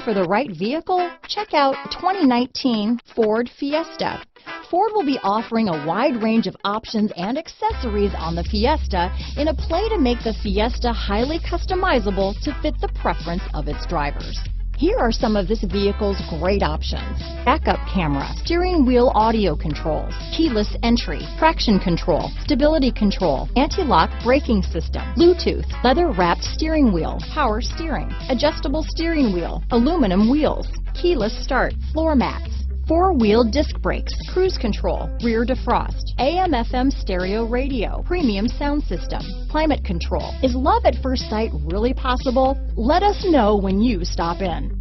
for the right vehicle? Check out 2019 Ford Fiesta. Ford will be offering a wide range of options and accessories on the Fiesta in a play to make the Fiesta highly customizable to fit the preference of its drivers. Here are some of this vehicle's great options: backup camera, steering wheel audio controls, keyless entry, traction control, stability control, anti-lock braking system, Bluetooth, leather-wrapped steering wheel, power steering, adjustable steering wheel, aluminum wheels, keyless start, floor mats, four-wheel disc brakes, cruise control, rear defrost, AM/FM stereo radio, premium sound system, climate control. Is love at first sight really possible? Let us know when you stop in.